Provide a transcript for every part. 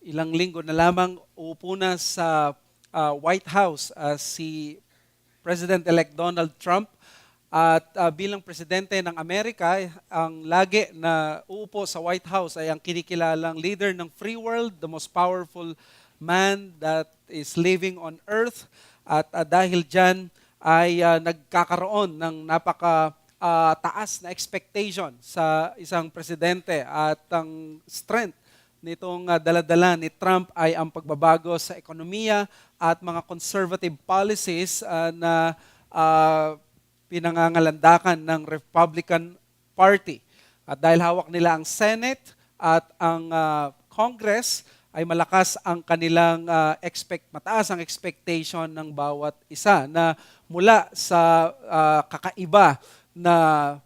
Ilang linggo na lamang uupo na sa White House si President-elect Donald Trump. At bilang presidente ng Amerika, ang lagi na uupo sa White House ay ang kinikilalang leader ng free world, the most powerful man that is living on earth. At dahil dyan ay nagkakaroon ng taas na expectation sa isang presidente at ang strength nitong daladala ni Trump ay ang pagbabago sa ekonomiya at mga conservative policies na pinangangalandakan ng Republican Party. At dahil hawak nila ang Senate at ang Congress, ay malakas ang kanilang mataas ang expectation ng bawat isa na mula sa kakaiba na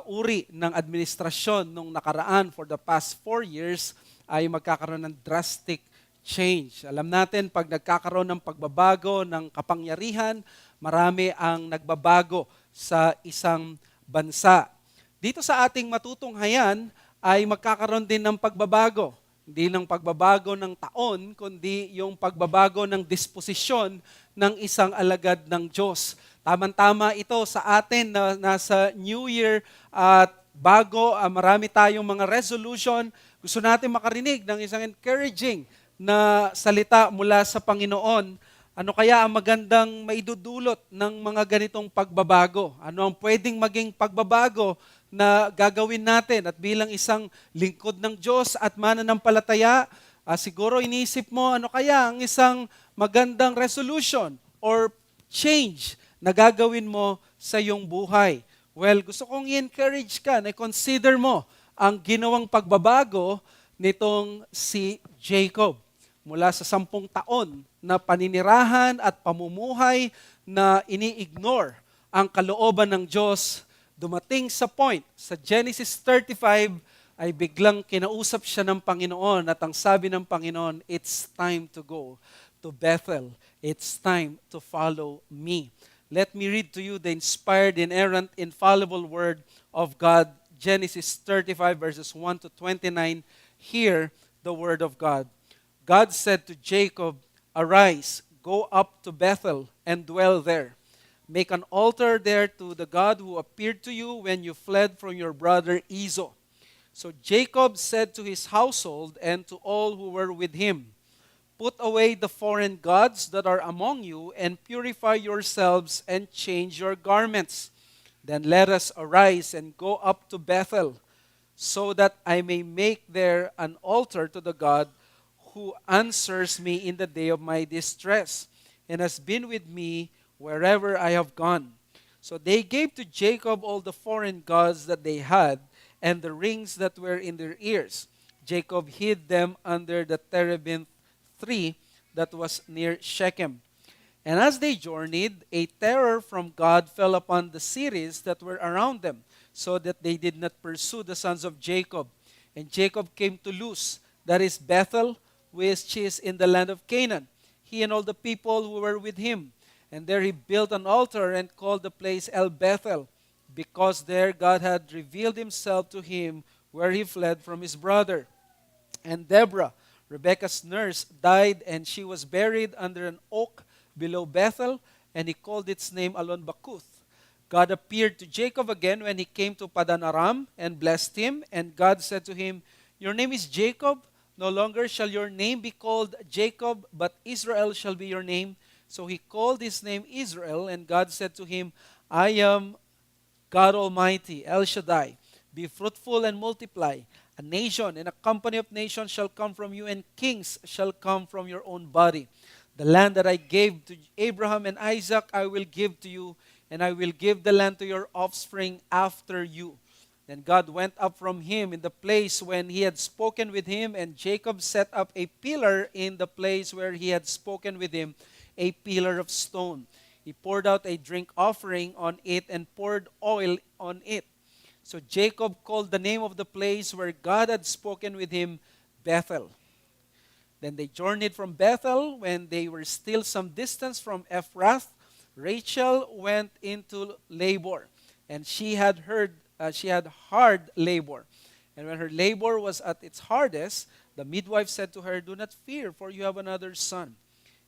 uri ng administrasyon nung nakaraan for the past 4 years, ay magkakaroon ng drastic change. Alam natin, pag nagkakaroon ng pagbabago ng kapangyarihan, marami ang nagbabago sa isang bansa. Dito sa ating matutunghayan ay magkakaroon din ng pagbabago. Hindi ng pagbabago ng taon, kundi yung pagbabago ng disposisyon ng isang alagad ng Diyos. Tama-tama ito sa atin na nasa New Year at bago, marami tayong mga resolution. Gusto natin makarinig ng isang encouraging na salita mula sa Panginoon. Ano kaya ang magandang maidudulot ng mga ganitong pagbabago? Ano ang pwedeng maging pagbabago na gagawin natin? At bilang isang lingkod ng Diyos at mananampalataya, siguro iniisip mo, ano kaya ang isang magandang resolution or change na gagawin mo sa iyong buhay? Well, gusto kong i-encourage ka na consider mo ang ginawang pagbabago nitong si Jacob. Mula sa 10 taon na paninirahan at pamumuhay na ini-ignore ang kalooban ng Diyos, dumating sa point, sa Genesis 35, ay biglang kinausap siya ng Panginoon at ang sabi ng Panginoon, it's time to go to Bethel. It's time to follow me. Let me read to you the inspired, inerrant, infallible word of God, Genesis 35 verses 1 to 29. Hear the word of God. God said to Jacob, arise, go up to Bethel and dwell there. Make an altar there to the God who appeared to you when you fled from your brother Esau. So Jacob said to his household and to all who were with him, put away the foreign gods that are among you and purify yourselves and change your garments. Then let us arise and go up to Bethel, so that I may make there an altar to the God who answers me in the day of my distress, and has been with me wherever I have gone. So they gave to Jacob all the foreign gods that they had, and the rings that were in their ears. Jacob hid them under the terebinth tree that was near Shechem. And as they journeyed, a terror from God fell upon the cities that were around them, so that they did not pursue the sons of Jacob. And Jacob came to Luz, that is Bethel, which is in the land of Canaan, he and all the people who were with him. And there he built an altar and called the place El Bethel, because there God had revealed himself to him where he fled from his brother. And Deborah, Rebekah's nurse, died, and she was buried under an oak below Bethel, and he called its name Alon Bakuth. God appeared to Jacob again when he came to Padan Aram and blessed him, and God said to him, your name is Jacob, no longer shall your name be called Jacob, but Israel shall be your name. So he called his name Israel, and God said to him, I am God Almighty, El Shaddai. Be fruitful and multiply. A nation and a company of nations shall come from you, and kings shall come from your own body. The land that I gave to Abraham and Isaac I will give to you, and I will give the land to your offspring after you. Then God went up from him in the place when he had spoken with him, and Jacob set up a pillar in the place where he had spoken with him, a pillar of stone. He poured out a drink offering on it and poured oil on it. So Jacob called the name of the place where God had spoken with him, Bethel. Then they journeyed from Bethel. When they were still some distance from Ephrath, Rachel went into labor, and she had hard labor. And when her labor was at its hardest, The midwife said to her, "Do not fear, for you have another son."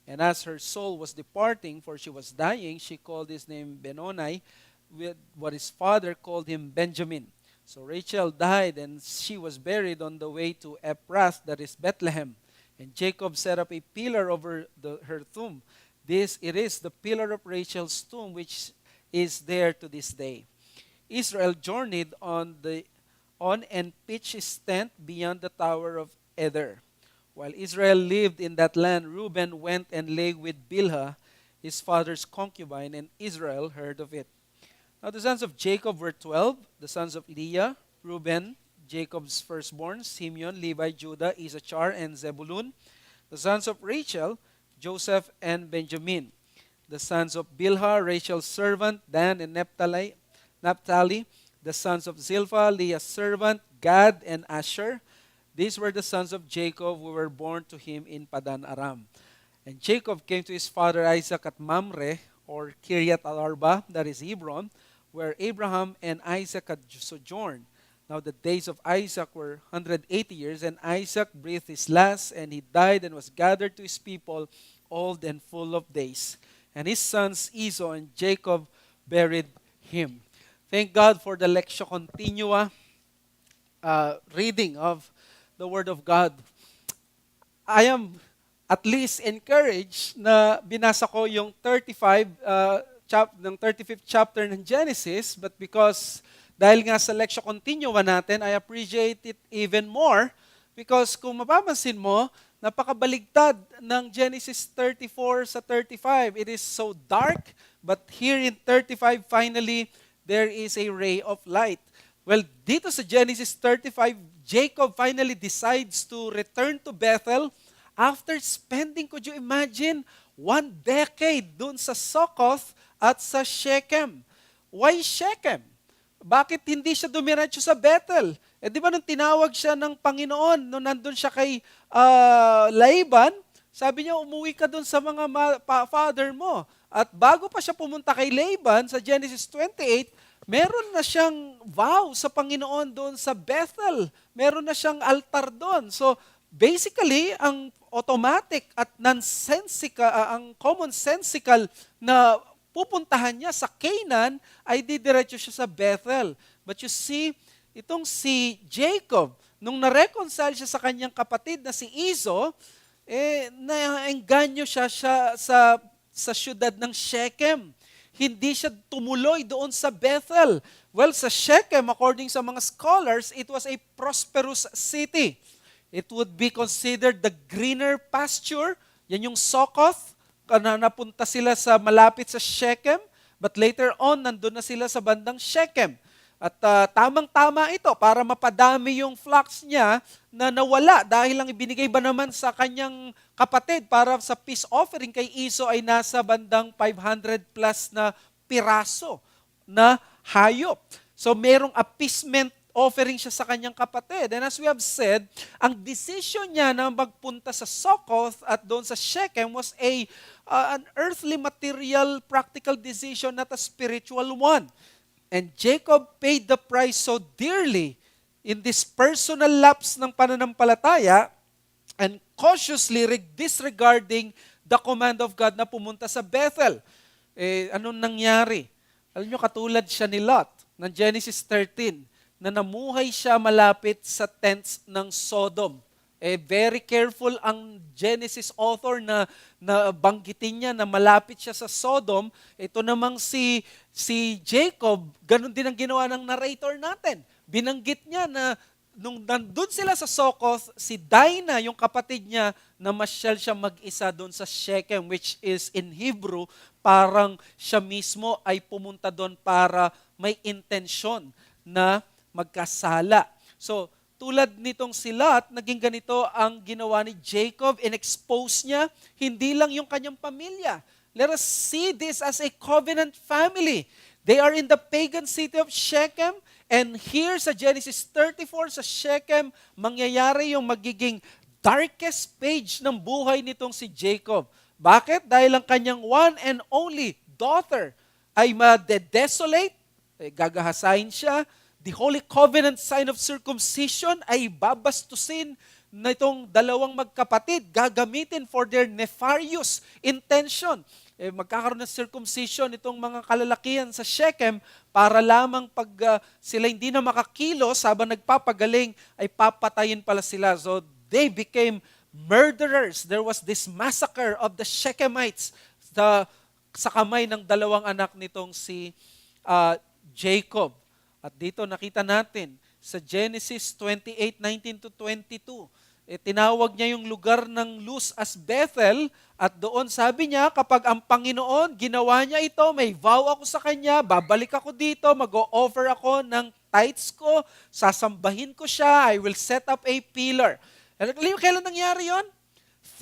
And as her soul was departing, for she was dying, she called his name Benoni, with what his father called him Benjamin. So Rachel died, and she was buried on the way to Ephrath, that is Bethlehem. And Jacob set up a pillar over her tomb. This it is the pillar of Rachel's tomb, which is there to this day. Israel journeyed on and pitched his tent beyond the tower of Eder. While Israel lived in that land, Reuben went and lay with Bilhah, his father's concubine, and Israel heard of it. Now the sons of Jacob were 12, the sons of Leah, Reuben, Jacob's firstborn, Simeon, Levi, Judah, Issachar, and Zebulun. The sons of Rachel, Joseph and Benjamin. The sons of Bilhah, Rachel's servant, Dan and Naphtali. The sons of Zilpah, Leah's servant, Gad and Asher. These were the sons of Jacob who were born to him in Padan Aram. And Jacob came to his father Isaac at Mamre, or Kiryat Arba, that is Hebron, where Abraham and Isaac had sojourned. Now the days of Isaac were 180 years, and Isaac breathed his last, and he died and was gathered to his people, old and full of days. And his sons Esau and Jacob buried him. Thank God for the Lectio Continua reading of the Word of God. I am at least encouraged na binasa ko yung 35th chapter ng Genesis, but because dahil nga sa Lectio Continua natin, I appreciate it even more because kung mapapansin mo, napakabaligtad ng Genesis 34 sa 35. It is so dark, but here in 35, finally, there is a ray of light. Well, dito sa Genesis 35, Jacob finally decides to return to Bethel after spending, could you imagine, 1 decade dun sa Succoth at sa Shechem. Why Shechem? Bakit hindi siya dumiretso sa Bethel? Eh di ba nung tinawag siya ng Panginoon, nung nandun siya kay Laban, sabi niya, umuwi ka dun sa mga father mo. At bago pa siya pumunta kay Laban sa Genesis 28, meron na siyang vow sa Panginoon doon sa Bethel. Meron na siyang altar doon. So, basically, ang automatic at nonsensical, ang commonsensical na pupuntahan niya sa Canaan ay didiretso siya sa Bethel. But you see, itong si Jacob, nung na-reconcile siya sa kanyang kapatid na si Esau, naengganyo siya sa syudad ng Shechem. Hindi siya tumuloy doon sa Bethel. Well, sa Shechem, according sa mga scholars, it was a prosperous city. It would be considered the greener pasture. Yan yung Succoth. Napunta sila sa malapit sa Shechem. But later on, nandun na sila sa bandang Shechem. At tamang-tama ito para mapadami yung flocks niya na nawala dahil lang ibinigay ba naman sa kanyang kapatid para sa peace offering kay Esau ay nasa bandang 500 plus na piraso na hayop. So merong appeasement offering siya sa kanyang kapatid. And as we have said, ang decision niya na magpunta sa Succoth at doon sa Shechem was an earthly material practical decision, not a spiritual one. And Jacob paid the price so dearly in this personal lapse ng pananampalataya and cautiously disregarding the command of God na pumunta sa Bethel. Anong nangyari? Alam nyo, katulad siya ni Lot ng Genesis 13 na namuhay siya malapit sa tents ng Sodom. Very careful ang Genesis author na banggitin niya na malapit siya sa Sodom. Ito namang si Jacob, ganun din ang ginawa ng narrator natin. Binanggit niya na nung nandun sila sa Succoth, si Dinah, yung kapatid niya, namasyal siya mag-isa doon sa Shechem, which is in Hebrew, parang siya mismo ay pumunta doon para may intensyon na magkasala. So, tulad nitong si Lot, naging ganito ang ginawa ni Jacob, in-expose niya, hindi lang yung kanyang pamilya. Let us see this as a covenant family. They are in the pagan city of Shechem, and here sa Genesis 34 sa Shechem, mangyayari yung magiging darkest page ng buhay nitong si Jacob. Bakit? Dahil ang kanyang one and only daughter ay ma-desolate, gagahasain siya. The Holy Covenant sign of circumcision ay babastusin na itong dalawang magkapatid gagamitin for their nefarious intention. Magkakaroon ng circumcision itong mga kalalakihan sa Shechem para lamang pag sila hindi na makakilos habang nagpapagaling ay papatayin pala sila. So they became murderers. There was this massacre of the Shechemites sa kamay ng dalawang anak nitong si Jacob. At dito nakita natin sa Genesis 28:19 to 22, tinawag niya yung lugar ng Luz as Bethel, at doon sabi niya, kapag ang Panginoon ginawa niya ito, may vow ako sa Kanya, babalik ako dito, mag-o-offer ako ng tithes ko, sasambahin ko siya, I will set up a pillar. Kailan nangyari yon?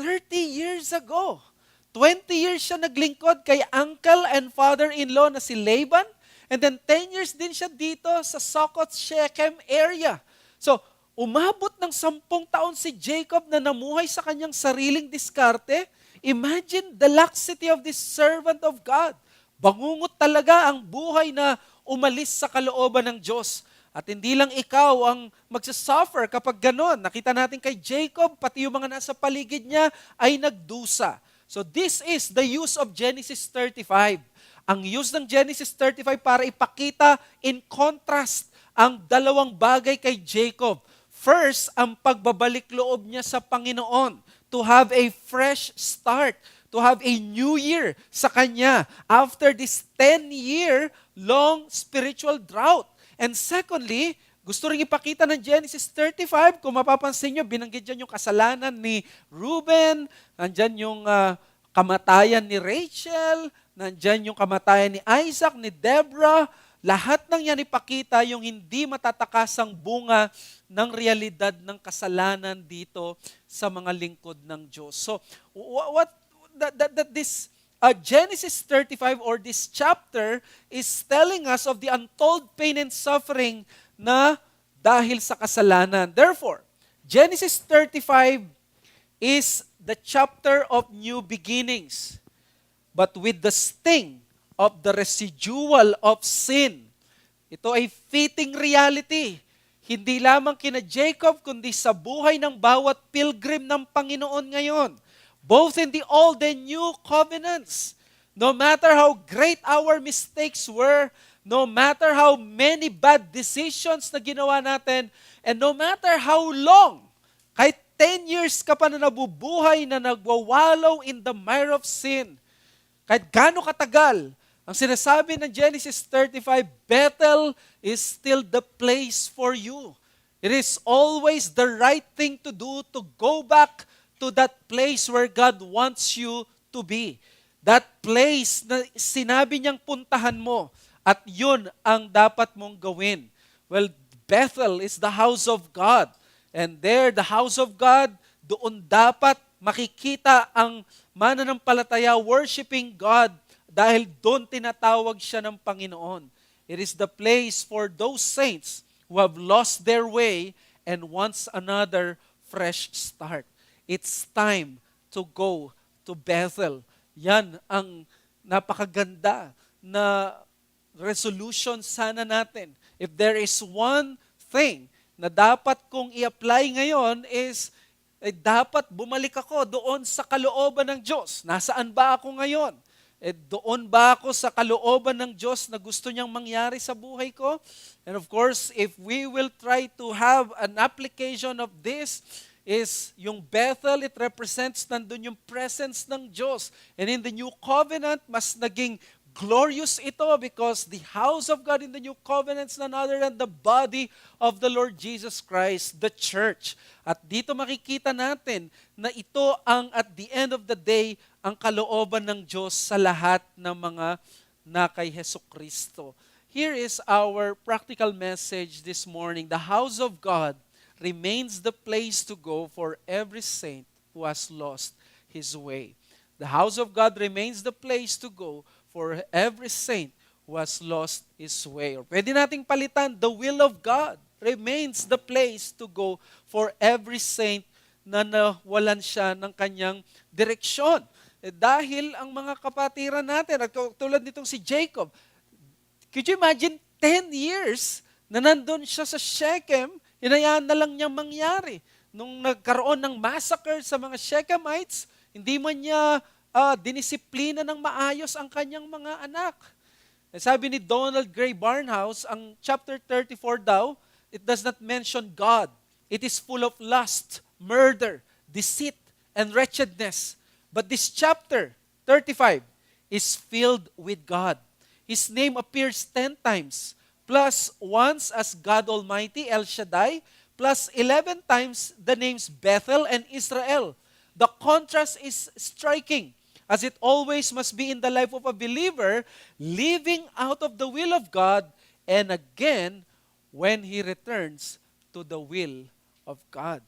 30 years ago. 20 years siya naglingkod kay uncle and father-in-law na si Laban. And then 10 years din siya dito sa Succoth, Shechem area. So, umabot ng 10 taon si Jacob na namuhay sa kanyang sariling diskarte. Imagine the laxity of this servant of God. Bangungot talaga ang buhay na umalis sa kalooban ng Diyos. At hindi lang ikaw ang magsasuffer kapag ganon. Nakita natin kay Jacob, pati yung mga nasa paligid niya ay nagdusa. So this is the use of Genesis 35. Ang use ng Genesis 35 para ipakita in contrast ang dalawang bagay kay Jacob. First, ang pagbabalik loob niya sa Panginoon to have a fresh start, to have a new year sa kanya after this 10-year long spiritual drought. And secondly, gusto rin ipakita ng Genesis 35, kung mapapansin nyo, binanggit dyan yung kasalanan ni Reuben, nandyan yung kamatayan ni Rachel, nandyan yung kamatayan ni Isaac, ni Deborah. Lahat ng yan ipakita yung hindi matatakasang bunga ng realidad ng kasalanan dito sa mga lingkod ng Diyos. So, this Genesis 35 or this chapter is telling us of the untold pain and suffering na dahil sa kasalanan. Therefore, Genesis 35 is the chapter of new beginnings, but with the sting of the residual of sin. Ito ay fitting reality. Hindi lamang kina Jacob, kundi sa buhay ng bawat pilgrim ng Panginoon ngayon. Both in the Old and New Covenants. No matter how great our mistakes were, no matter how many bad decisions na ginawa natin, and no matter how long, kahit 10 years ka pa na nabubuhay na nagwawallow in the mire of sin, kahit gaano katagal, ang sinasabi ng Genesis 35, Bethel is still the place for you. It is always the right thing to do to go back to that place where God wants you to be. That place na sinabi niyang puntahan mo, at yun ang dapat mong gawin. Well, Bethel is the house of God. And there, the house of God, doon dapat makikita ang mananampalataya worshiping God dahil doon tinatawag siya ng Panginoon. It is the place for those saints who have lost their way and wants another fresh start. It's time to go to Bethel. Yan ang napakaganda na resolution sana natin. If there is one thing na dapat kong i-apply ngayon is, dapat bumalik ako doon sa kalooban ng Diyos. Nasaan ba ako ngayon? Doon ba ako sa kalooban ng Diyos na gusto niyang mangyari sa buhay ko? And of course, if we will try to have an application of this, is yung Bethel, it represents nandun yung presence ng Diyos. And in the New Covenant, mas naging glorious ito because the house of God in the New Covenant is none other than the body of the Lord Jesus Christ, the church. At dito makikita natin na ito ang at the end of the day, ang kalooban ng Diyos sa lahat ng mga na kay Hesukristo. Here is our practical message this morning. The house of God remains the place to go for every saint who has lost his way. The house of God remains the place to go for every saint who has lost his way. Or pwede nating palitan, the will of God remains the place to go for every saint na nawalan siya ng kanyang direksyon. Dahil ang mga kapatiran natin, at tulad nitong si Jacob, could you imagine 10 years na nandun siya sa Shechem, hinayaan na lang niyang mangyari. nung nagkaroon ng massacre sa mga Shechemites, hindi man niya dinisiplina ng maayos ang kanyang mga anak. Sabi ni Donald Gray Barnhouse, ang chapter 34 daw, it does not mention God. It is full of lust, murder, deceit, and wretchedness. But this chapter 35 is filled with God. His name appears 10 times, plus once as God Almighty, El Shaddai, plus 11 times the names Bethel and Israel. The contrast is striking, as it always must be in the life of a believer, living out of the will of God, and again, when He returns to the will of God.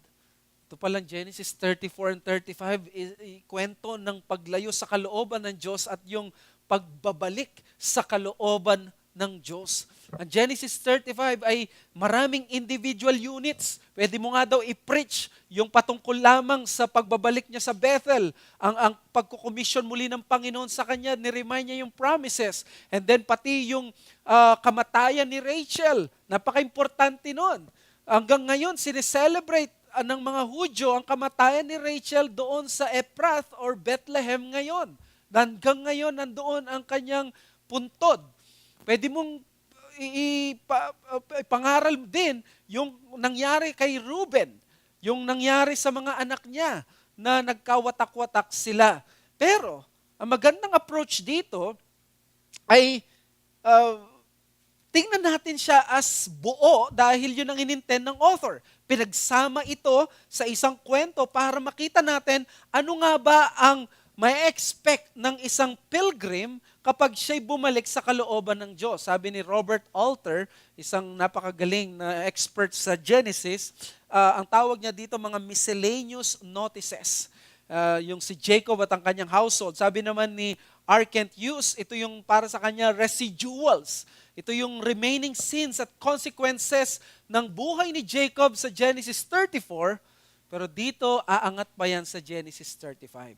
Ito palang Genesis 34 and 35, kwento ng paglayo sa kalooban ng Diyos at yung pagbabalik sa kalooban ng Diyos. Ang Genesis 35 ay maraming individual units. Pwede mo nga daw i-preach yung patungkol lamang sa pagbabalik niya sa Bethel, ang pagkukomisyon muli ng Panginoon sa kanya, ni-remind niya yung promises. And then pati yung kamatayan ni Rachel, napaka-importante nun. Hanggang ngayon, sineselebrate ng mga Hudyo ang kamatayan ni Rachel doon sa Ephrath or Bethlehem ngayon. Hanggang ngayon, nandoon ang kanyang puntod. Pwede mong ipangaral din yung nangyari kay Reuben, yung nangyari sa mga anak niya na nagkawatak-watak sila. Pero, ang magandang approach dito ay tingnan natin siya as buo dahil yun ang inintend ng author. Pinagsama ito sa isang kwento para makita natin ano nga ba ang may expect ng isang pilgrim kapag siya'y bumalik sa kalooban ng Diyos. Sabi ni Robert Alter, isang napakagaling na expert sa Genesis, ang tawag niya dito mga miscellaneous notices. Yung si Jacob at ang kanyang household. Sabi naman ni R. Kent Hughes, ito yung para sa kanya residuals. Ito yung remaining sins at consequences ng buhay ni Jacob sa Genesis 34, pero dito aangat pa yan sa Genesis 35.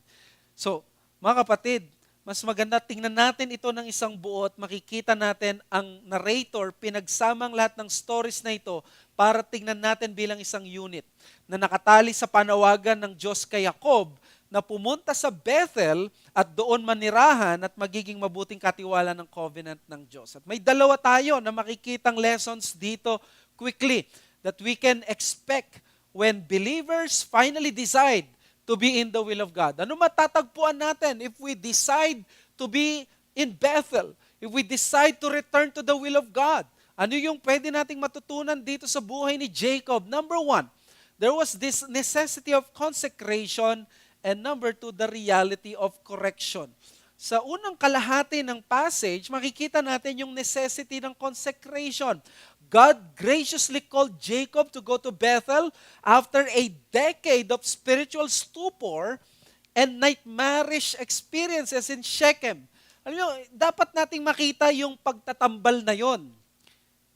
So, mga kapatid, mas maganda tingnan natin ito ng isang buo at makikita natin ang narrator, pinagsamang lahat ng stories na ito para tingnan natin bilang isang unit na nakatali sa panawagan ng Diyos kay Jacob na pumunta sa Bethel at doon manirahan at magiging mabuting katiwala ng covenant ng Diyos. At may dalawa tayo na makikitang lessons dito quickly that we can expect when believers finally decide to be in the will of God. Ano matatagpuan natin if we decide to be in Bethel? If we decide to return to the will of God? Ano yung pwede nating matutunan dito sa buhay ni Jacob? Number 1, there was this necessity of consecration, and number 2, the reality of correction. Sa unang kalahati ng passage, makikita natin yung necessity ng consecration. God graciously called Jacob to go to Bethel after a decade of spiritual stupor and nightmarish experiences in Shechem. Alam niyo, dapat nating makita yung pagtatambal na yon.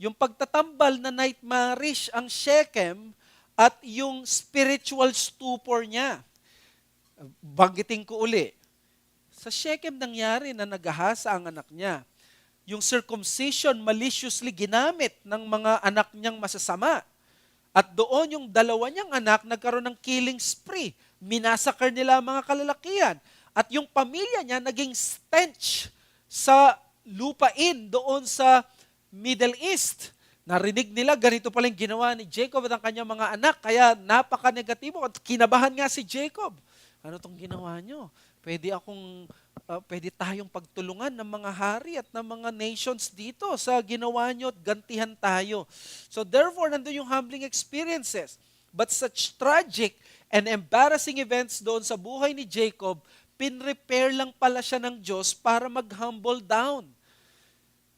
Yung pagtatambal na nightmarish ang Shechem at yung spiritual stupor niya. Banggitin ko uli. Sa Shechem nangyari na nagahasa ang anak niya. Yung circumcision maliciously ginamit ng mga anak niyang masasama. At doon yung dalawa niyang anak nagkaroon ng killing spree. Minasakar nila ang mga kalalakihan. At yung pamilya niya naging stench sa lupain doon sa Middle East. Narinig nila ganito pala yung ginawa ni Jacob at ang kanyang mga anak. Kaya napaka-negatibo at kinabahan nga si Jacob. Ano tong ginawa niyo? Pwede tayong pagtulungan ng mga hari at ng mga nations dito sa ginawa nyo at gantihan tayo. So therefore, nandun yung humbling experiences. But such tragic and embarrassing events doon sa buhay ni Jacob, pinrepair lang pala siya ng Diyos para mag-humble down.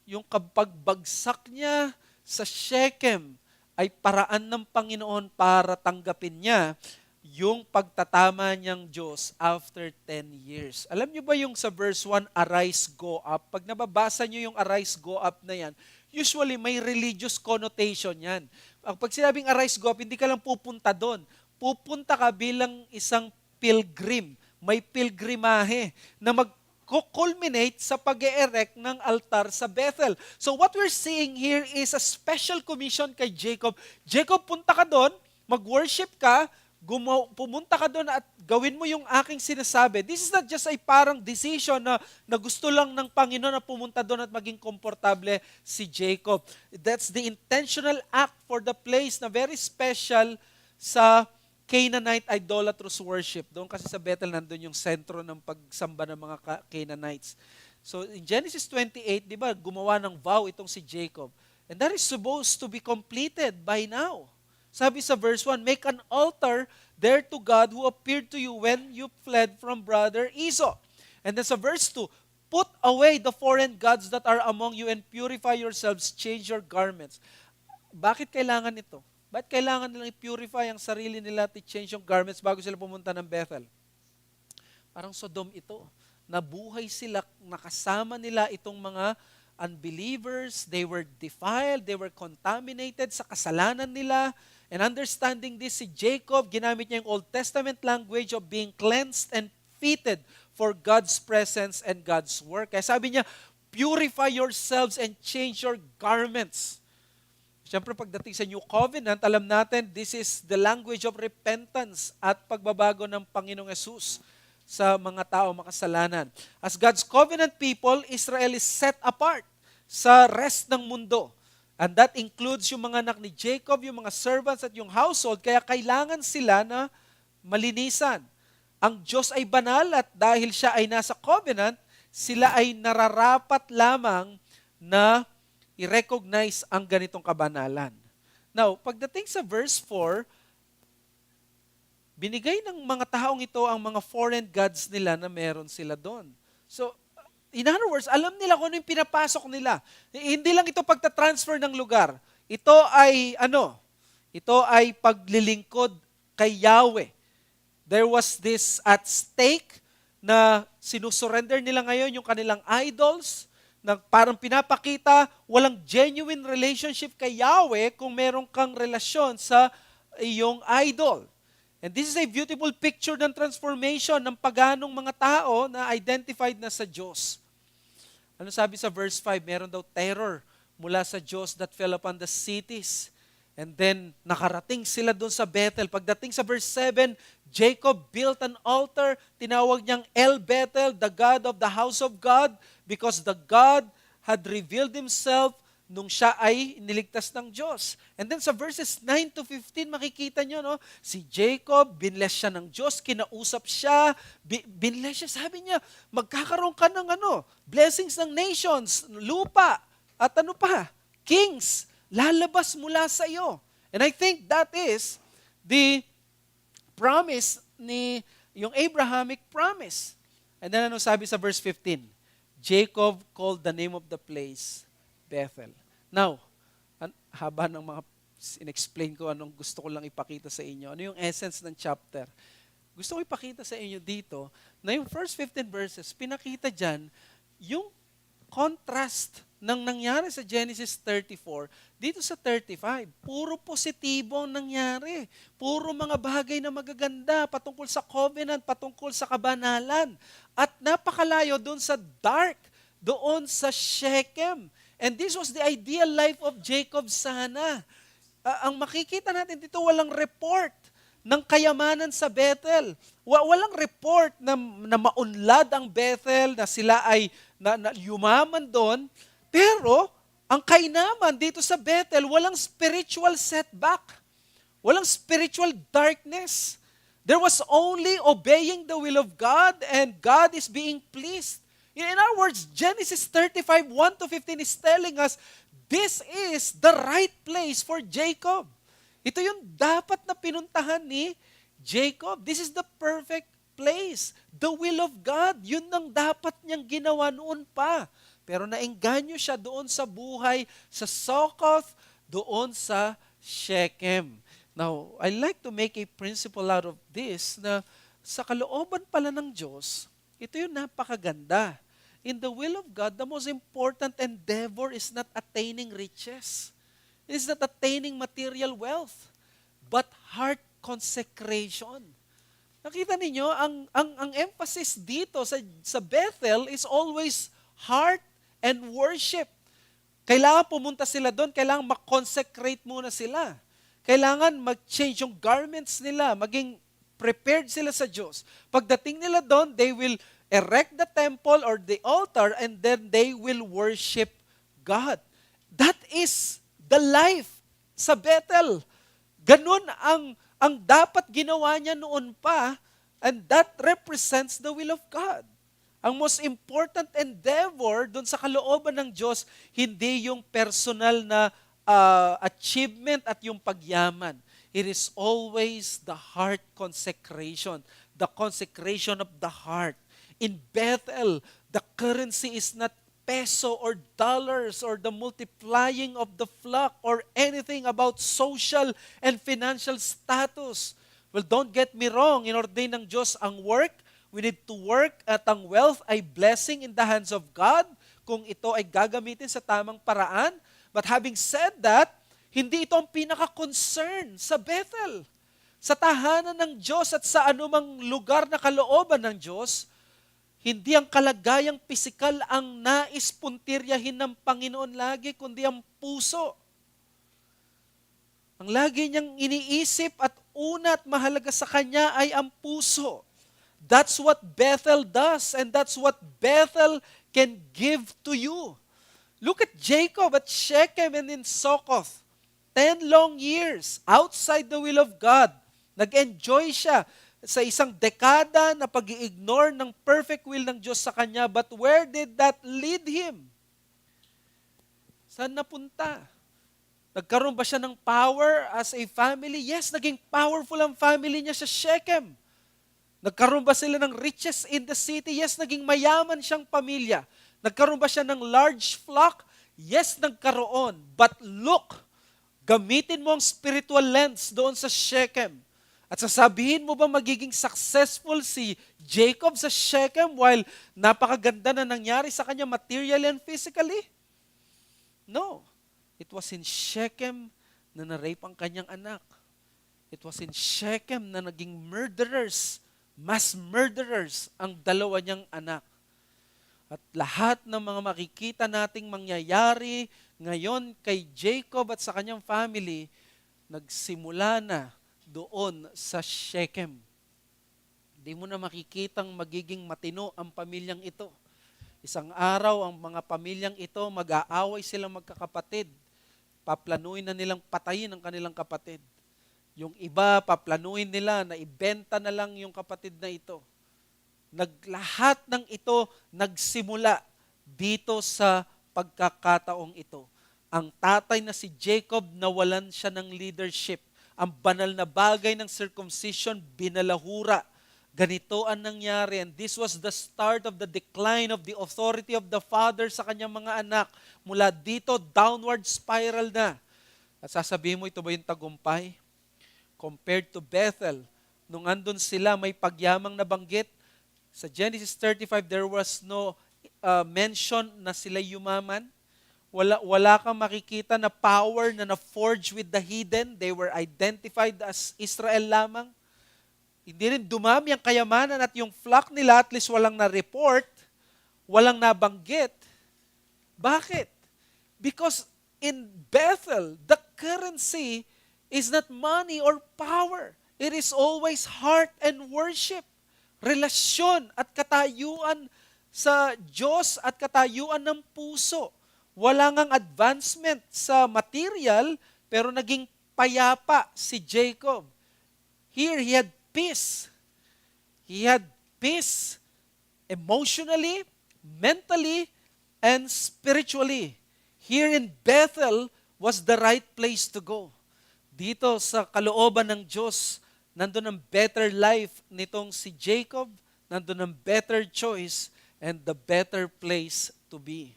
Yung kapagbagsak niya sa Shechem ay paraan ng Panginoon para tanggapin niya yung pagtatama niyang Diyos after 10 years. Alam niyo ba yung sa verse 1, arise, go up? Pag nababasa niyo yung arise, go up na yan, usually may religious connotation yan. Pag sinabing arise, go up, hindi ka lang pupunta doon. Pupunta ka bilang isang pilgrim. May pilgrimahe na mag-culminate sa pag-e-erect ng altar sa Bethel. So what we're seeing here is a special commission kay Jacob. Jacob, punta ka doon, mag-worship ka, pumunta ka doon at gawin mo yung aking sinasabi. This is not just a parang decision na gusto lang ng Panginoon na pumunta doon at maging komportable si Jacob. That's the intentional act for the place na very special sa Canaanite idolatrous worship. Doon kasi sa Bethel, nandun yung sentro ng pagsamba ng mga Canaanites. So in Genesis 28, di ba, gumawa ng vow itong si Jacob. And that is supposed to be completed by now. Sabi sa verse 1, make an altar there to God who appeared to you when you fled from brother Esau. And then sa verse 2, put away the foreign gods that are among you and purify yourselves, change your garments. Bakit kailangan ito? Bakit kailangan nilang i-purify ang sarili nila at i-change yung garments bago sila pumunta ng Bethel? Parang Sodom ito. Nabuhay sila, nakasama nila itong mga unbelievers, they were defiled, they were contaminated sa kasalanan nila. And understanding this, si Jacob, ginamit niya yung Old Testament language of being cleansed and fitted for God's presence and God's work. Kaya sabi niya, purify yourselves and change your garments. Siyempre, pagdating sa New Covenant, alam natin, this is the language of repentance at pagbabago ng Panginoong Yesus sa mga tao makasalanan. As God's covenant people, Israel is set apart sa rest ng mundo. And that includes yung mga anak ni Jacob, yung mga servants at yung household, kaya kailangan sila na malinisan. Ang Diyos ay banal at dahil siya ay nasa covenant, sila ay nararapat lamang na i-recognize ang ganitong kabanalan. Now, pagdating sa verse 4, binigay ng mga taong ito ang mga foreign gods nila na meron sila doon. So, in other words, alam nila kung ano yung pinapasok nila. Hindi lang ito pagta-transfer ng lugar. Ito ay Ito ay paglilingkod kay Yahweh. There was this at stake na sinusurrender nila ngayon yung kanilang idols, na parang pinapakita walang genuine relationship kay Yahweh kung meron kang relasyon sa iyong idol. And this is a beautiful picture ng transformation ng paganong mga tao na identified na sa Diyos. Ano sabi sa verse 5? Meron daw terror mula sa Diyos that fell upon the cities. And then, nakarating sila doon sa Bethel. Pagdating sa verse 7, Jacob built an altar. Tinawag niyang El Bethel, the God of the house of God, because the God had revealed Himself nung siya ay niligtas ng Diyos. And then sa verses 9 to 15, makikita nyo, no? Si Jacob, binless siya ng Diyos, kinausap siya, binless siya, sabi niya, magkakaroon ka ng blessings ng nations, lupa, at kings, lalabas mula sa iyo. And I think that is the promise yung Abrahamic promise. And then sabi sa verse 15? Jacob called the name of the place Bethel. Now, haba ng mga in-explain ko anong gusto ko lang ipakita sa inyo. Ano yung essence ng chapter? Gusto ko ipakita sa inyo dito na yung first 15 verses, pinakita dyan yung contrast ng nangyari sa Genesis 34 dito sa 35. Puro positibo ang nangyari. Puro mga bagay na magaganda patungkol sa covenant, patungkol sa kabanalan. At napakalayo doon sa dark, doon sa Shechem. And this was the ideal life of Jacob sana. Ang makikita natin dito, walang report ng kayamanan sa Bethel. Walang report na maunlad ang Bethel, na sila ay yumaman doon. Pero, ang kainaman dito sa Bethel, walang spiritual setback. Walang spiritual darkness. There was only obeying the will of God, and God is being pleased. In other words, Genesis 35, 1 to 15 is telling us, this is the right place for Jacob. Ito yung dapat na pinuntahan ni Jacob. This is the perfect place. The will of God. Yun ang dapat niyang ginawa noon pa. Pero naengganyo siya doon sa buhay, sa Succoth, doon sa Shechem. Now, I like to make a principle out of this na sa kalooban pala ng Diyos, ito yung napakaganda. In the will of God, the most important endeavor is not attaining riches. It is not attaining material wealth, but heart consecration. Nakita ninyo, ang emphasis dito sa Bethel is always heart and worship. Kailangan pumunta sila doon, kailangan mag-consecrate muna sila. Kailangan mag-change yung garments nila, maging prepared sila sa Diyos. Pagdating nila doon, they will erect the temple or the altar and then they will worship God. That is the life sa Bethel. Ganun ang dapat ginawa niya noon pa, and that represents the will of God. Ang most important endeavor doon sa kalooban ng Diyos, hindi yung personal na achievement at yung pagyaman. It is always the heart consecration, the consecration of the heart. In Bethel, the currency is not peso or dollars or the multiplying of the flock or anything about social and financial status. Well, don't get me wrong, inordain ng Diyos ang work. We need to work at ang wealth ay blessing in the hands of God kung ito ay gagamitin sa tamang paraan. But having said that, hindi ito ang pinaka-concern sa Bethel. Sa tahanan ng Diyos at sa anumang lugar na kalooban ng Diyos, hindi ang kalagayang pisikal ang nais puntiryahin ng Panginoon lagi, kundi ang puso. Ang lagi niyang iniisip at una at mahalaga sa Kanya ay ang puso. That's what Bethel does, and that's what Bethel can give to you. Look at Jacob at Shechem and in Succoth. 10 long years outside the will of God. Nag-enjoy siya sa isang dekada na pag-i-ignore ng perfect will ng Diyos sa kanya. But where did that lead him? Saan napunta? Nagkaroon ba siya ng power as a family? Yes, naging powerful ang family niya sa Shechem. Nagkaroon ba sila ng riches in the city? Yes, naging mayaman siyang pamilya. Nagkaroon ba siya ng large flock? Yes, nagkaroon. But look, gamitin mo ang spiritual lens doon sa Shechem. At sasabihin mo ba magiging successful si Jacob sa Shechem while napakaganda na nangyari sa kanya materially and physically? No. It was in Shechem na na-rape ang kanyang anak. It was in Shechem na naging murderers, mass murderers ang dalawa niyang anak. At lahat ng mga makikita nating mangyayari ngayon kay Jacob at sa kanyang family, nagsimula na doon sa Shechem. Hindi mo na makikitang magiging matino ang pamilyang ito. Isang araw, ang mga pamilyang ito, mag-aaway silang magkakapatid. Paplanuin na nilang patayin ang kanilang kapatid. Yung iba, paplanuin nila na ibenta na lang yung kapatid na ito. Lahat ng ito nagsimula dito sa pagkakataong ito. Ang tatay na si Jacob, nawalan siya ng leadership. Ang banal na bagay ng circumcision, binalahura. Ganito ang nangyari. And this was the start of the decline of the authority of the father sa kanyang mga anak. Mula dito, downward spiral na. At sasabihin mo, ito ba yung tagumpay? Compared to Bethel, nung andun sila, may pagyamang nabanggit. Sa Genesis 35, there was no mention na sila yumaman. Wala kang makikita na power na na-forge with the heathen. They were identified as Israel lamang. Hindi rin dumami ang kayamanan at yung flock nila, at least walang na-report, walang nabanggit. Bakit? Because in Bethel, the currency is not money or power. It is always heart and worship. Relasyon at katayuan sa Diyos at katayuan ng puso. Wala ngang advancement sa material, pero naging payapa si Jacob. Here, he had peace. He had peace emotionally, mentally, and spiritually. Here in Bethel was the right place to go. Dito sa kalooban ng Diyos, nandun ang better life nitong si Jacob, nandun ang better choice, and the better place to be.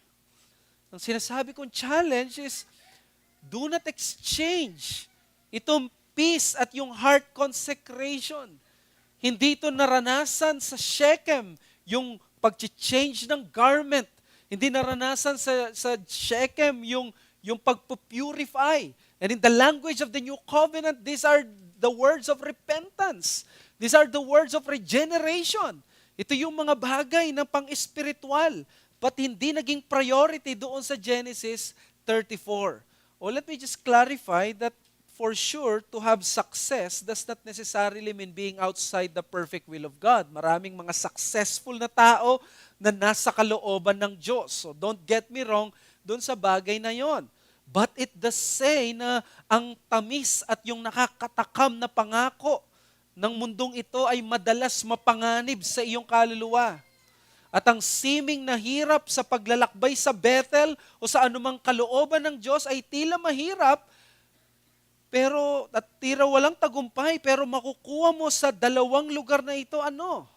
Ang sinasabi kong challenge is, do not exchange itong peace at yung heart consecration. Hindi ito naranasan sa Shechem, yung pag-change ng garment. Hindi naranasan sa Shechem yung pag-purify. And in the language of the New Covenant, these are the words of repentance. These are the words of regeneration. Ito yung mga bagay na pang-espiritual. But hindi naging priority doon sa Genesis 34. Let me just clarify that for sure, to have success does not necessarily mean being outside the perfect will of God. Maraming mga successful na tao na nasa kalooban ng Diyos. So don't get me wrong doon sa bagay na yon. But it does say na ang tamis at yung nakakatakam na pangako ng mundong ito ay madalas mapanganib sa iyong kaluluwa. At ang siming na hirap sa paglalakbay sa Bethel o sa anumang kalooban ng Diyos ay tila mahirap, pero at tira walang tagumpay, pero makukuha mo sa dalawang lugar na ito, ano?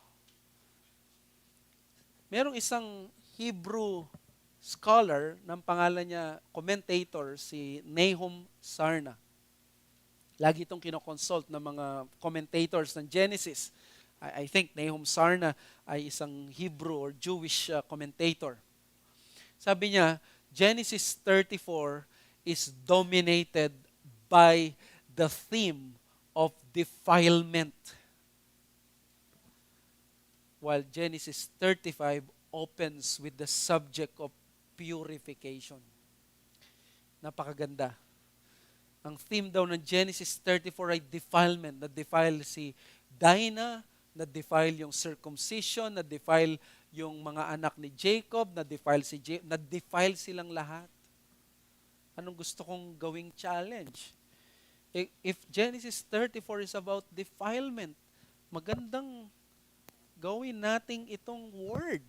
Merong isang Hebrew scholar ng pangalan niya, commentator, si Nahum Sarna. Lagi itong kinoconsult ng mga commentators ng Genesis. I think Nahum Sarna ay isang Hebrew or Jewish commentator. Sabi niya, Genesis 34 is dominated by the theme of defilement, while Genesis 35 opens with the subject of purification. Napakaganda. Ang theme daw ng Genesis 34 ay defilement. Na-defile si Dinah, na-defile yung circumcision, na-defile yung mga anak ni Jacob, na-defile silang lahat. Anong gusto kong gawing challenge? If Genesis 34 is about defilement, magandang gawin nating itong word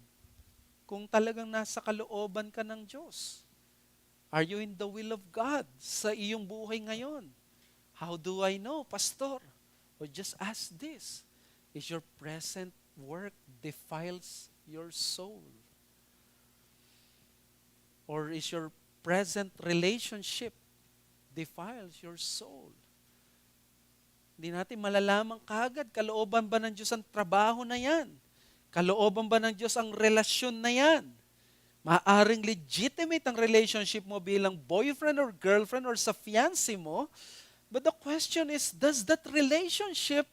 kung talagang nasa kalooban ka ng Diyos. Are you in the will of God sa iyong buhay ngayon? How do I know, Pastor? Or just ask this. Is your present work defiles your soul? Or is your present relationship defiles your soul? Hindi natin malalaman kaagad, kalooban ba ng Diyos ang trabaho na yan? Kalooban ba ng Diyos ang relasyon na yan? Maaring legitimate ang relationship mo bilang boyfriend or girlfriend or sa fiancé mo, but the question is, does that relationship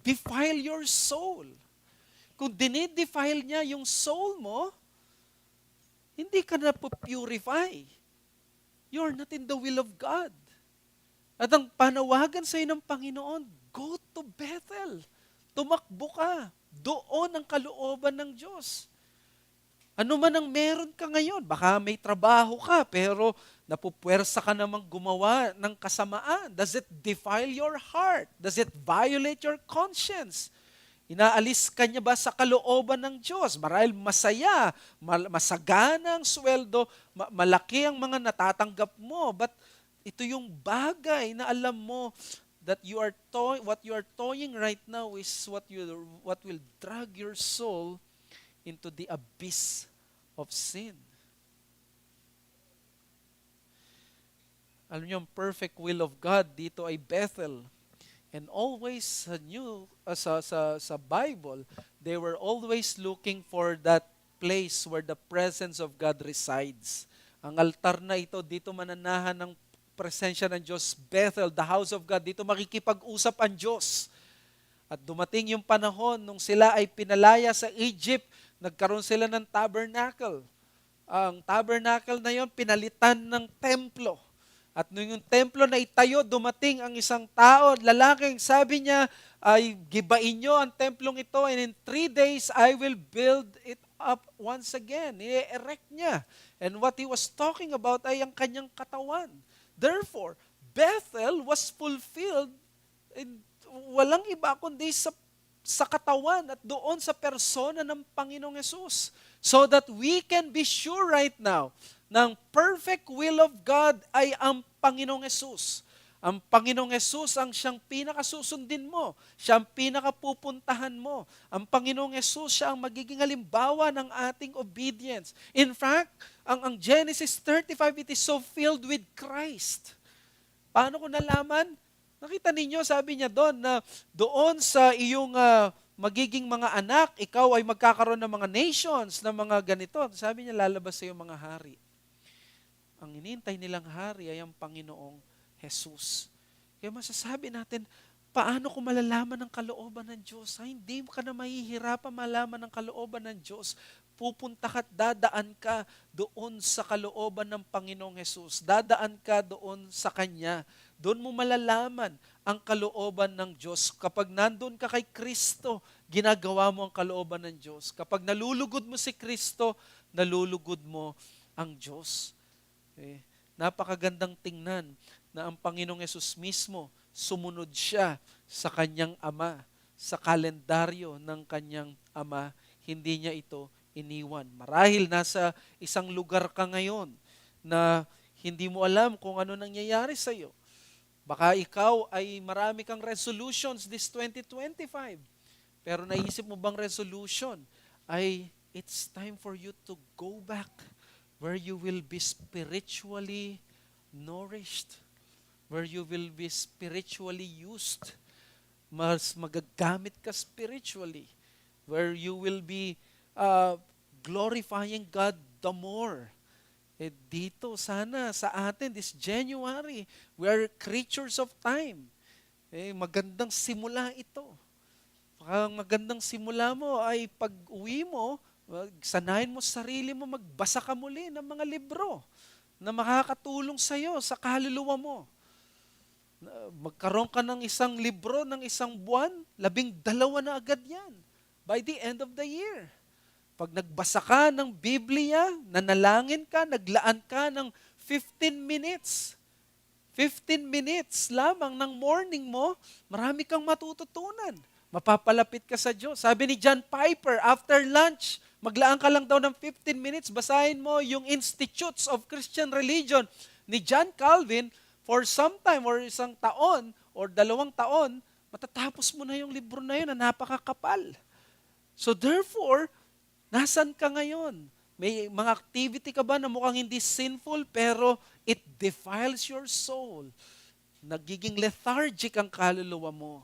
defile your soul? Kung dinidefile niya yung soul mo, hindi ka na purify. You're not in the will of God. At ang panawagan sa iyo ng Panginoon, go to Bethel. Tumakbo ka. Doon ang kalooban ng Diyos. Ano man ang meron ka ngayon, baka may trabaho ka, pero napupwersa ka namang gumawa ng kasamaan. Does it defile your heart? Does it violate your conscience? Inaalis ka niya ba sa kalooban ng Diyos? Marahil masaya, masagana ang sweldo, malaki ang mga natatanggap mo, but ito yung bagay na alam mo that what you are toying right now is what will drag your soul into the abyss of sin. Alam niyo, ang perfect will of God dito ay Bethel. And always sa Bible, they were always looking for that place where the presence of God resides. Ang altar na ito, dito mananahan ng presensya ng Diyos. Bethel, the house of God, dito makikipag-usap ang Diyos. At dumating yung panahon nung sila ay pinalaya sa Egypt, nagkaroon sila ng tabernacle. Ang tabernacle na yon pinalitan ng templo. At nung yung templo na itayo, dumating ang isang tao, lalaking, sabi niya, ay gibain nyo ang templong ito and in 3 days I will build it up once again. I-erect niya. And what he was talking about ay ang kanyang katawan. Therefore, Bethel was fulfilled in walang iba kundi sa katawan at doon sa persona ng Panginoong Hesus. So that we can be sure right now na ang perfect will of God ay ang Panginoong Hesus. Ang Panginoong Hesus ang siyang pinakasusundin mo. Siya ang pinakapupuntahan mo. Ang Panginoong Hesus, siya ang magiging halimbawa ng ating obedience. In fact, ang Genesis 35, it is so filled with Christ. Paano ko nalaman? Nakita ninyo, sabi niya doon na doon sa iyong magiging mga anak, ikaw ay magkakaroon ng mga nations, ng mga ganito. Sabi niya, lalabas sa iyong mga hari. Ang inintay nilang hari ay ang Panginoong Jesus. Kaya masasabi natin, paano ko malalaman ang kalooban ng Diyos? Ay, hindi ka na mahihirapan malaman ang kalooban ng Diyos. Pupunta ka at dadaan ka doon sa kalooban ng Panginoong Jesus. Dadaan ka doon sa Kanya. Doon mo malalaman ang kalooban ng Diyos. Kapag nandun ka kay Kristo, ginagawa mo ang kalooban ng Diyos. Kapag nalulugod mo si Kristo, nalulugod mo ang Diyos. Napakagandang tingnan na ang Panginoong Yesus mismo, sumunod siya sa kanyang Ama, sa kalendaryo ng kanyang Ama. Hindi niya ito iniwan. Marahil nasa isang lugar ka ngayon na hindi mo alam kung ano nangyayari sa iyo. Baka ikaw ay marami kang resolutions this 2025. Pero naisip mo bang resolution ay it's time for you to go back where you will be spiritually nourished, where you will be spiritually used. Mas magagamit ka spiritually, where you will be glorifying God the more. Dito sana sa atin this January, we are creatures of time. Magandang simula ito. Ang magandang simula mo ay pag-uwi mo, sanayin mo sarili mo, magbasa ka muli ng mga libro na makakatulong sa iyo, sa kaluluwa mo. Magkaroon ka ng isang libro ng isang buwan, 12 na agad yan by the end of the year. Pag nagbasa ka ng Biblia, nanalangin ka, naglaan ka ng 15 minutes. 15 minutes lamang ng morning mo, marami kang matututunan. Mapapalapit ka sa Diyos. Sabi ni John Piper, after lunch, maglaan ka lang daw ng 15 minutes, basahin mo yung Institutes of Christian Religion ni John Calvin for some time or isang taon or 2 taon, matatapos mo na yung libro na yun na napakakapal. So therefore, nasan ka ngayon? May mga activity ka ba na mukhang hindi sinful pero it defiles your soul? Nagiging lethargic ang kaluluwa mo.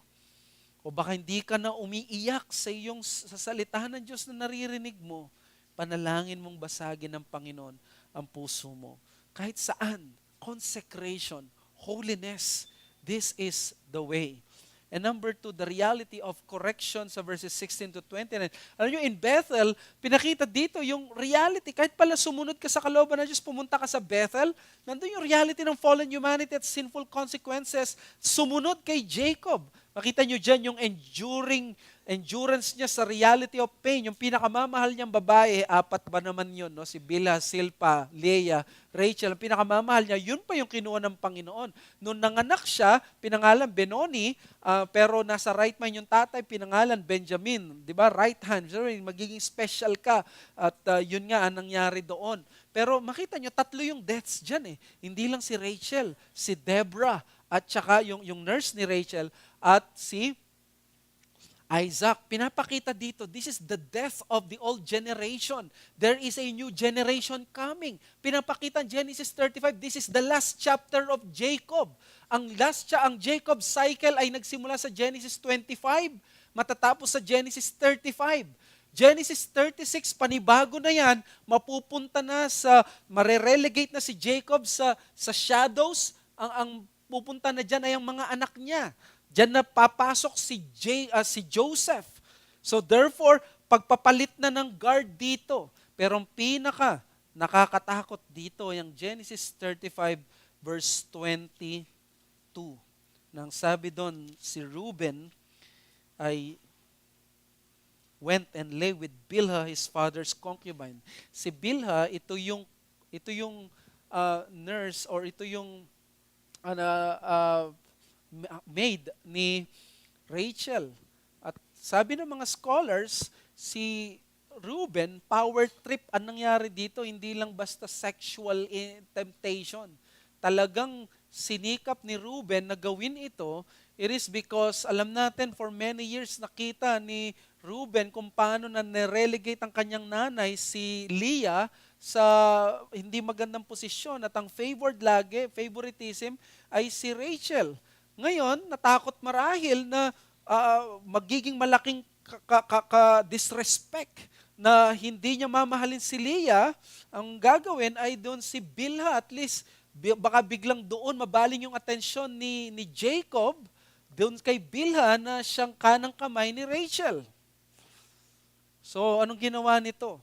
O baka hindi ka na umiiyak sa iyong salita ng Diyos na naririnig mo. Panalangin mong basagin ng Panginoon ang puso mo. Kahit saan, consecration, holiness, this is the way. And number 2, the reality of correction sa verses 16 to 29. Alam nyo, in Bethel, pinakita dito yung reality. Kahit pala sumunod ka sa kalooban ng Diyos, pumunta ka sa Bethel, nandun yung reality ng fallen humanity at sinful consequences. Sumunod kay Jacob. Makita nyo dyan yung endurance niya sa reality of pain. Yung pinakamamahal niyang babae, 4 ba naman yun? No? Si Bilhah, Silpah, Leah, Rachel. Ang pinakamamahal niya, yun pa yung kinuha ng Panginoon. Noong nanganak siya, pinangalan Benoni, pero nasa right mind yung tatay, pinangalan Benjamin. Di ba? Right hand. So, magiging special ka. At yun nga ang nangyari doon. Pero makita nyo, 3 yung deaths dyan eh. Hindi lang si Rachel, si Deborah, at saka yung nurse ni Rachel, at si Isaac. Pinapakita dito, this is the death of the old generation. There is a new generation coming. Pinapakita Genesis 35, this is the last chapter of Jacob. Ang Jacob cycle ay nagsimula sa Genesis 25, matatapos sa Genesis 35. Genesis 36, panibago na yan, mapupunta na sa, marerelegate na si Jacob sa shadows, ang pupunta na dyan ay ang mga anak niya. Diyan na papasok si Joseph. So therefore, pagpapalit na ng guard dito. Pero ang pinaka nakakatakot dito, yung Genesis 35 verse 22. Nang sabi doon, si Reuben ay went and lay with Bilhah, his father's concubine. Si Bilhah, ito yung nurse or ito yung maid ni Rachel. At sabi ng mga scholars, si Reuben, power trip ang nangyari dito, hindi lang basta sexual temptation. Talagang sinikap ni Reuben na gawin ito, it is because alam natin for many years nakita ni Reuben kung paano na nirelegate ang kanyang nanay, si Leah, sa hindi magandang posisyon at ang favoritism ay si Rachel. Ngayon, natakot marahil na magiging malaking disrespect na hindi niya mamahalin si Leah. Ang gagawin ay doon si Bilhah, at least baka biglang doon mabaling yung atensyon ni Jacob doon kay Bilhah na siyang kanang kamay ni Rachel. So, anong ginawa nito?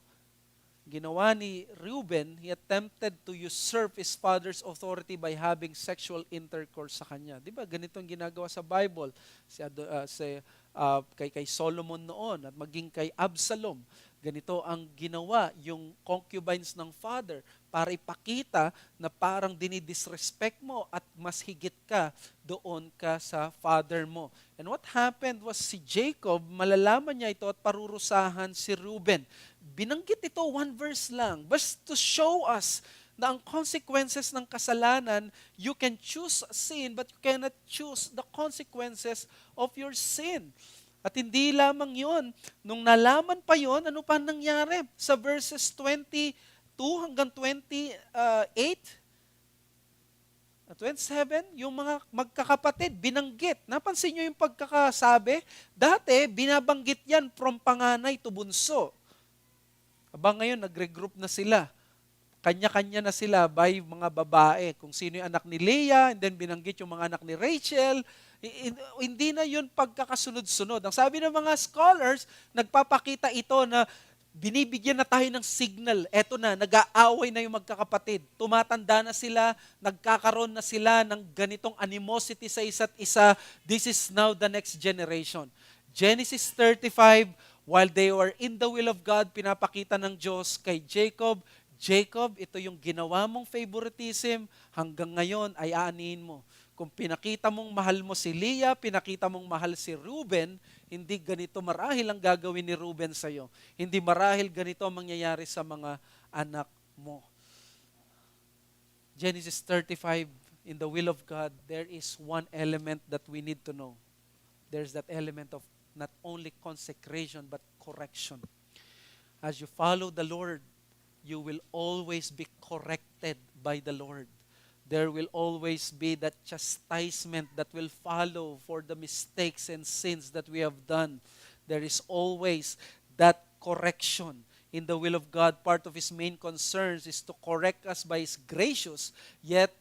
Ginawa ni Reuben, he attempted to usurp his father's authority by having sexual intercourse sa kanya. Di ba? Ganito ang ginagawa sa Bible kay Solomon noon at maging kay Absalom. Ganito ang ginawa yung concubines ng father para ipakita na parang dinidisrespect mo at mas higit ka doon ka sa father mo. And what happened was si Jacob, malalaman niya ito at parurusahan si Reuben. Binanggit ito, one verse lang, just to show us na ang consequences ng kasalanan, you can choose sin, but you cannot choose the consequences of your sin. At hindi lamang yon, nung nalaman pa yon, ano pa nangyari? Sa verses 22 hanggang 28, 27, yung mga magkakapatid, binanggit. Napansin nyo yung pagkakasabi? Dati, binabanggit yan from panganay to bunso. Abang ngayon, nagregroup na sila. Kanya-kanya na sila by mga babae. Kung sino yung anak ni Leah, and then binanggit yung mga anak ni Rachel. Hindi na yun pagkakasunod-sunod. Ang sabi ng mga scholars, nagpapakita ito na binibigyan na tayo ng signal. Eto na, nag-aaway na yung magkakapatid. Tumatanda na sila, nagkakaroon na sila ng ganitong animosity sa isa't isa. This is now the next generation. Genesis 35, while they were in the will of God, pinapakita ng Diyos kay Jacob, Jacob, ito yung ginawa mong favoritism, hanggang ngayon ay aanihin mo. Kung pinakita mong mahal mo si Leah, pinakita mong mahal si Reuben, hindi ganito marahil ang gagawin ni Reuben sa'yo. Hindi marahil ganito ang mangyayari sa mga anak mo. Genesis 35, in the will of God, there is one element that we need to know. There's that element of not only consecration, but correction. As you follow the Lord, you will always be corrected by the Lord. There will always be that chastisement that will follow for the mistakes and sins that we have done. There is always that correction. In the will of God, part of His main concerns is to correct us by His gracious, yet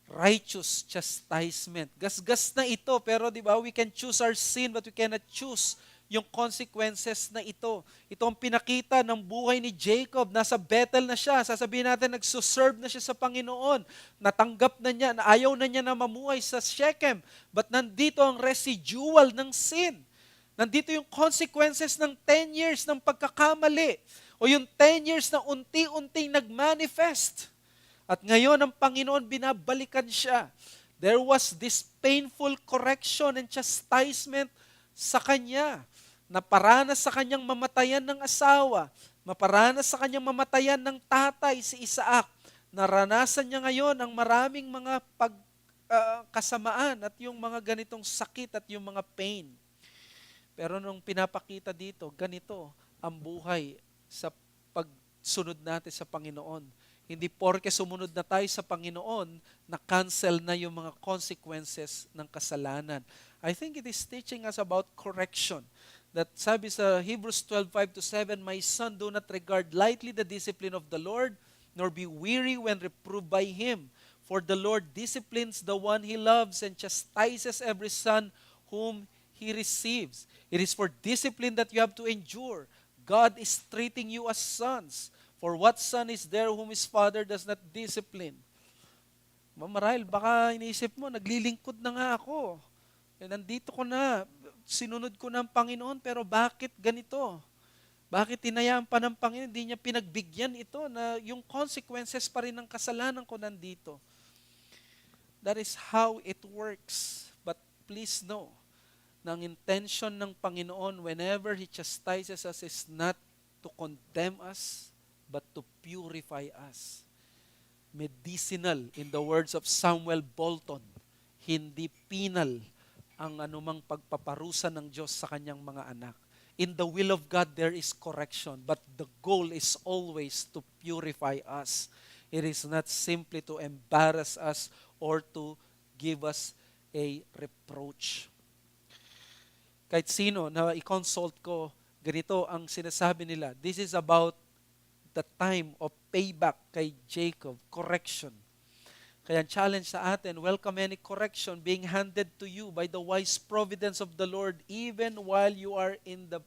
righteous chastisement. Gasgas na ito, pero di ba, we can choose our sin, but we cannot choose yung consequences na ito. Ito ang pinakita ng buhay ni Jacob. Nasa Bethel na siya. Sasabihin natin, nagsuserve na siya sa Panginoon. Natanggap na niya, ayaw na niya na mamuhay sa Shechem. But nandito ang residual ng sin. Nandito yung consequences ng 10 years ng pagkakamali. O yung 10 years na unti-unting nagmanifest. At ngayon, ang Panginoon, binabalikan siya. There was this painful correction and chastisement sa kanya. Naparanas sa kanyang mamatayan ng asawa. Maparanas sa kanyang mamatayan ng tatay, si Isaac. Naranasan niya ngayon ang maraming mga kasamaan at yung mga ganitong sakit at yung mga pain. Pero nung pinapakita dito, ganito ang buhay sa pagsunod natin sa Panginoon. Hindi porke sumunod na tayo sa Panginoon, na-cancel na yung mga consequences ng kasalanan. I think it is teaching us about correction. That sabi sa Hebrews 12:5-7, "My son, do not regard lightly the discipline of the Lord, nor be weary when reproved by Him. For the Lord disciplines the one He loves and chastises every son whom He receives." It is for discipline that you have to endure. God is treating you as sons. For what son is there whom his father does not discipline? Marahil, baka iniisip mo, naglilingkod na nga ako. Nandito ko na, sinunod ko na ang Panginoon, pero bakit ganito? Bakit tinayaan pa ng Panginoon? Hindi niya pinagbigyan ito na yung consequences pa rin ng kasalanan ko nandito. That is how it works. But please know, na ang intention ng Panginoon whenever He chastises us is not to condemn us, but to purify us. Medicinal, in the words of Samuel Bolton, hindi penal ang anumang pagpaparusa ng Diyos sa kanyang mga anak. In the will of God, there is correction, but the goal is always to purify us. It is not simply to embarrass us or to give us a reproach. Kahit sino na i-consult ko, ganito ang sinasabi nila. This is about the time of payback kay Jacob, correction. Kaya challenge sa atin, welcome any correction being handed to you by the wise providence of the Lord, even while you are in the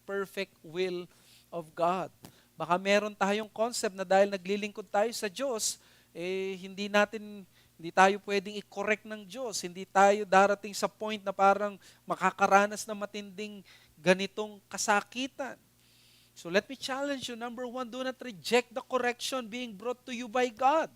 perfect will of God. Baka meron tayong concept na dahil naglilingkod tayo sa Diyos, hindi tayo pwedeng i-correct ng Diyos. Hindi tayo darating sa point na parang makakaranas ng matinding ganitong kasakitan. So let me challenge you. Number one, do not reject the correction being brought to you by God.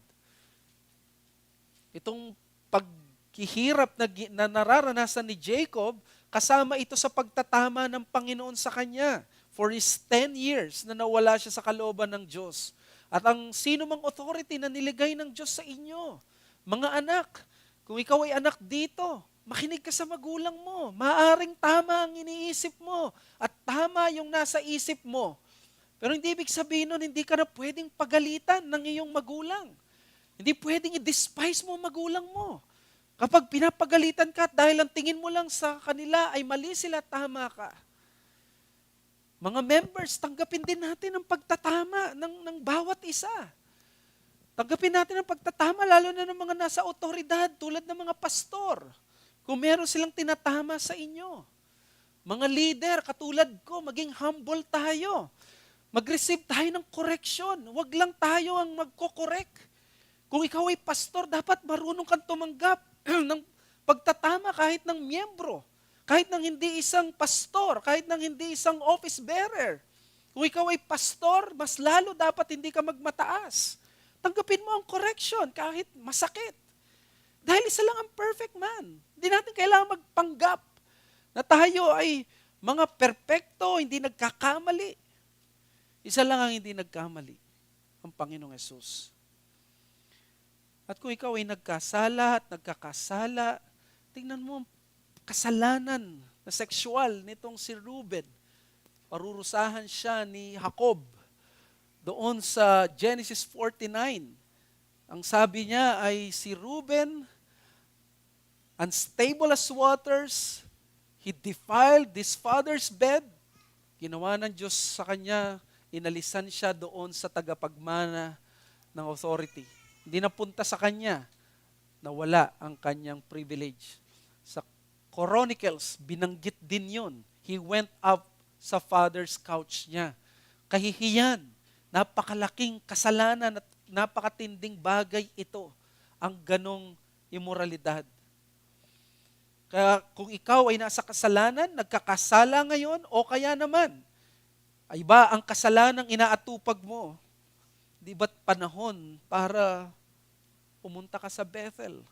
Itong paghihirap na nararanasan ni Jacob, kasama ito sa pagtatama ng Panginoon sa kanya for his 10 years na nawala siya sa kalooban ng Diyos. At ang sino mang authority na niligay ng Diyos sa inyo, mga anak, kung ikaw ay anak dito, makinig ka sa magulang mo. Maaring tama ang iniisip mo at tama yung nasa isip mo. Pero hindi ibig sabihin nun, hindi ka na pwedeng pagalitan ng iyong magulang. Hindi pwedeng i-despise mo ang magulang mo. Kapag pinapagalitan ka dahil ang tingin mo lang sa kanila ay mali sila, tama ka. Mga members, tanggapin din natin ang pagtatama ng bawat isa. Tanggapin natin ang pagtatama, lalo na ng mga nasa otoridad, tulad ng mga pastor. Kung meron silang tinatama sa inyo. Mga leader, katulad ko, maging humble tayo. Mag-receive tayo ng correction. Huwag lang tayo ang magko-correct. Kung ikaw ay pastor, dapat marunong kang tumanggap ng pagtatama kahit ng miyembro. Kahit ng hindi isang pastor, kahit ng hindi isang office bearer. Kung ikaw ay pastor, mas lalo dapat hindi ka magmataas. Tanggapin mo ang correction kahit masakit. Dahil isa lang ang perfect man. Hindi natin kailangan magpanggap na tayo ay mga perpekto, hindi nagkakamali. Isa lang ang hindi nagkamali, ang Panginoong Hesus. At kung ikaw ay nagkasala at nagkakasala, tingnan mo ang kasalanan na sexual nitong si Reuben. Parurusahan siya ni Jacob. Doon sa Genesis 49, ang sabi niya ay si Reuben, unstable as waters, he defiled his father's bed. Ginawa ng Diyos sa kanya, inalisan siya doon sa tagapagmana ng authority. Hindi napunta sa kanya, nawala ang kanyang privilege. Sa Chronicles, binanggit din yun. He went up sa father's couch niya. Kahihiyan, napakalaking kasalanan at napakatinding bagay ito, ang ganong immoralidad. Kaya kung ikaw ay nasa kasalanan, nagkakasala ngayon, o kaya naman, ay ba ang kasalanang inaatupag mo, di ba't panahon para pumunta ka sa Bethel?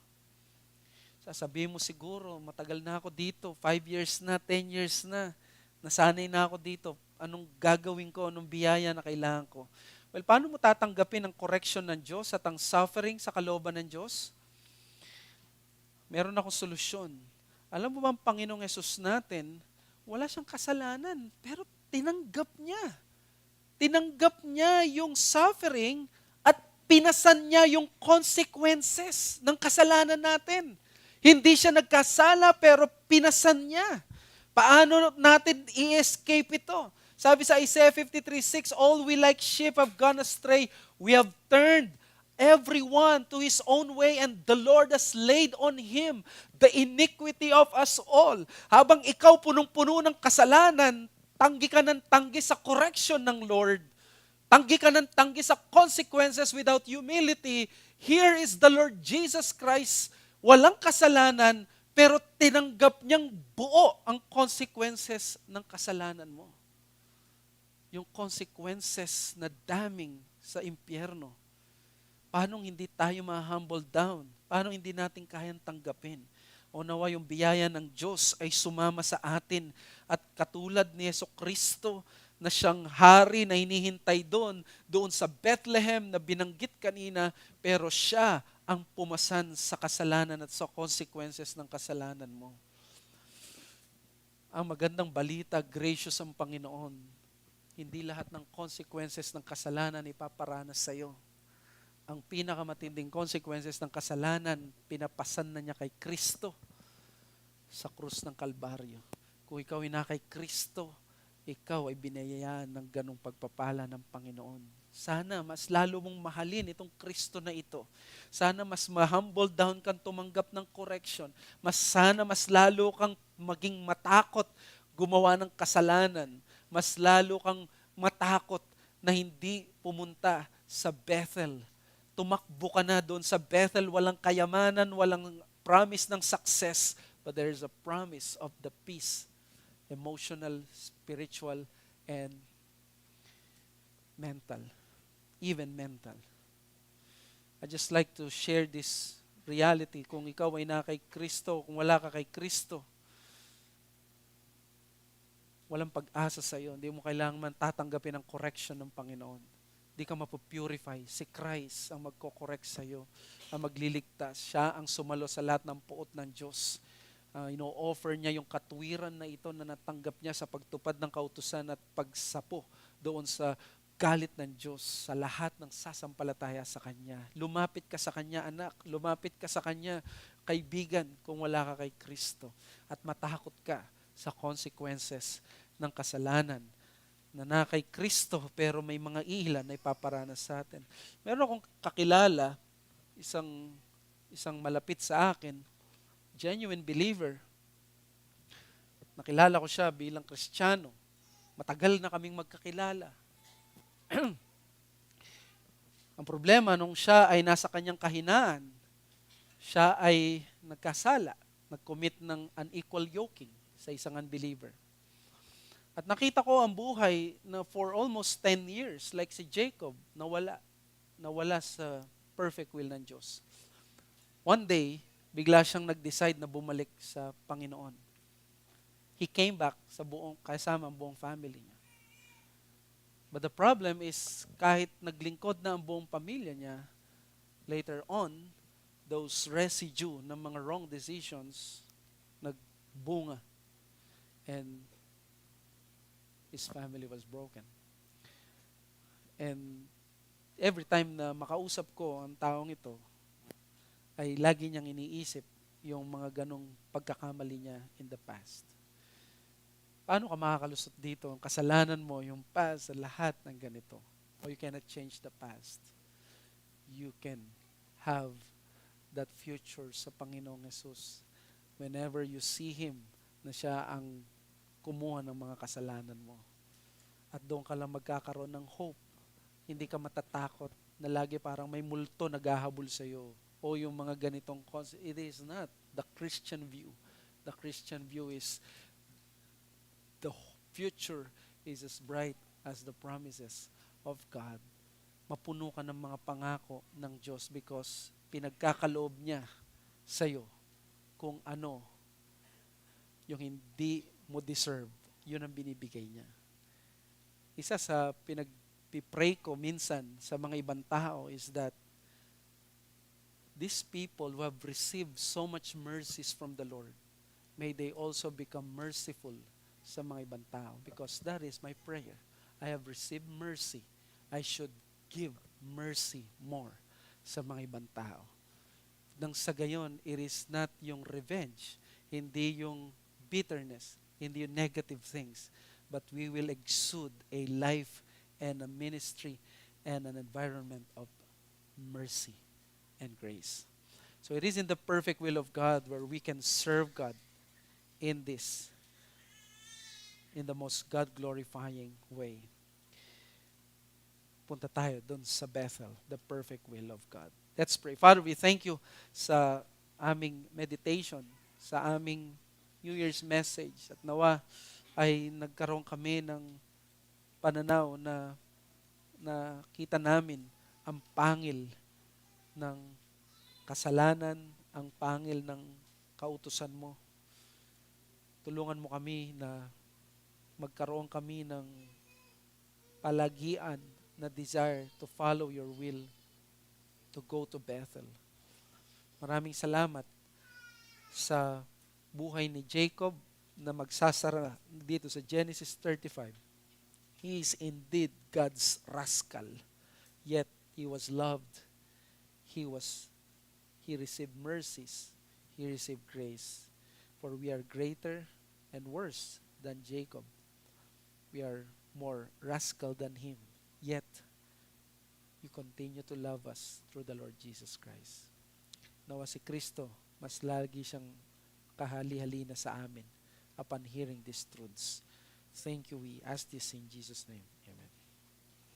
Sasabihin mo siguro, matagal na ako dito, 5 years na, 10 years na, nasanay na ako dito, anong gagawin ko, anong biyaya na kailangan ko? Well, paano mo tatanggapin ang correction ng Diyos at ang suffering sa kalooban ng Diyos? Meron akong solusyon. Alam mo ba ang Panginoong Hesus natin, wala siyang kasalanan, pero tinanggap niya. Tinanggap niya yung suffering at pinasan niya yung consequences ng kasalanan natin. Hindi siya nagkasala pero pinasan niya. Paano natin i-escape ito? Sabi sa Isaiah 53:6, all we like sheep have gone astray. We have turned everyone to his own way, and the Lord has laid on him the iniquity of us all. Habang ikaw punong-puno ng kasalanan, tanggi ka ng tanggi sa correction ng Lord. Tanggi ka ng tanggi sa consequences without humility. Here is the Lord Jesus Christ, walang kasalanan, pero tinanggap niyang buo ang consequences ng kasalanan mo. Yung consequences na daming sa impyerno. Paano hindi tayo ma-humble down? Paano hindi natin kayang tanggapin? O nawa yung biyaya ng Diyos ay sumama sa atin at katulad ni Jesucristo na siyang hari na hinihintay doon sa Bethlehem na binanggit kanina, pero siya ang pumasan sa kasalanan at sa consequences ng kasalanan mo. Ang magandang balita, gracious ang Panginoon. Hindi lahat ng consequences ng kasalanan ipaparanas sa iyo. Ang pinakamatinding consequences ng kasalanan, pinapasan na niya kay Kristo sa krus ng Kalbaryo. Kung ikaw ay na kay Kristo, ikaw ay binayayaan ng ganong pagpapala ng Panginoon. Sana mas lalo mong mahalin itong Kristo na ito. Sana mas ma-humble down kang tumanggap ng correction. Sana mas lalo kang maging matakot gumawa ng kasalanan. Mas lalo kang matakot na hindi pumunta sa Bethel. Tumakbo ka na doon sa Bethel, walang kayamanan, walang promise ng success, but there is a promise of the peace, emotional, spiritual, and mental, even mental. I just like to share this reality. Kung ikaw ay na kay Kristo, kung wala ka kay Kristo, walang pag-asa sa iyo. Hindi mo kailangan tatanggapin ang correction ng Panginoon. Hindi ka mapupurify. Si Christ ang magko-correct sa iyo, ang magliligtas. Siya ang sumalo sa lahat ng puot ng Diyos. Ino-offer niya yung katwiran na ito na natanggap niya sa pagtupad ng kautusan at pagsapo doon sa galit ng Diyos sa lahat ng sasampalataya sa Kanya. Lumapit ka sa Kanya, anak. Lumapit ka sa Kanya, kaibigan, kung wala ka kay Kristo. At matakot ka sa consequences ng kasalanan na kay Kristo, pero may mga ilan na ipaparanas sa atin. Meron akong kakilala, isang malapit sa akin, genuine believer. Nakilala ko siya bilang Kristiyano. Matagal na kaming magkakilala. Ang problema, nung siya ay nasa kanyang kahinaan, siya ay nagkasala, nag-commit ng unequal yoking sa isang unbeliever. At nakita ko ang buhay na for almost 10 years, like si Jacob, nawala sa perfect will ng Diyos. One day, bigla siyang nag-decide na bumalik sa Panginoon. He came back kasama ang buong family niya. But the problem is, kahit naglingkod na ang buong pamilya niya, later on, those residue ng mga wrong decisions, nagbunga. And his family was broken. And every time na makausap ko ang taong ito, ay lagi niyang iniisip yung mga ganong pagkakamali niya in the past. Paano ka makakalusot dito? Ang kasalanan mo, yung past, lahat ng ganito. Or you cannot change the past. You can have that future sa Panginoong Yesus. Whenever you see Him, na siya ang kumuha ng mga kasalanan mo. At doon ka lang magkakaroon ng hope. Hindi ka matatakot na lagi parang may multo naghahabol sa iyo. O yung mga ganitong concept. It is not the Christian view. The Christian view is the future is as bright as the promises of God. Mapuno ka ng mga pangako ng Diyos because pinagkakaloob niya sa iyo kung ano yung hindi mo deserve, yun ang binibigay niya. Isa sa pinagpipray ko minsan sa mga ibang tao is that these people who have received so much mercies from the Lord, may they also become merciful sa mga ibang tao. Because that is my prayer. I have received mercy. I should give mercy more sa mga ibang tao. Nang sa gayon, it is not yung revenge, hindi yung bitterness, hindi yung negative things, but we will exude a life and a ministry and an environment of mercy and grace. So it is in the perfect will of God where we can serve God in this, in the most God-glorifying way. Punta tayo dun sa Bethel, the perfect will of God. Let's pray. Father, we thank you sa aming meditation, sa aming New Year's message. At nawa ay nagkaroon kami ng pananaw na kita namin ang pangil ng kasalanan, ang pangil ng kautusan mo. Tulungan mo kami na magkaroon kami ng palagian na desire to follow your will, to go to Bethel. Maraming salamat sa buhay ni Jacob na magsasara dito sa Genesis 35. He is indeed God's rascal, yet he was loved. He received mercies. He received grace. For we are greater and worse than Jacob. We are more rascal than him. Yet, you continue to love us through the Lord Jesus Christ. Nawa si Kristo, mas lagi siyang kahali-halina sa amin upon hearing these truths. Thank you. We ask this in Jesus' name. Amen.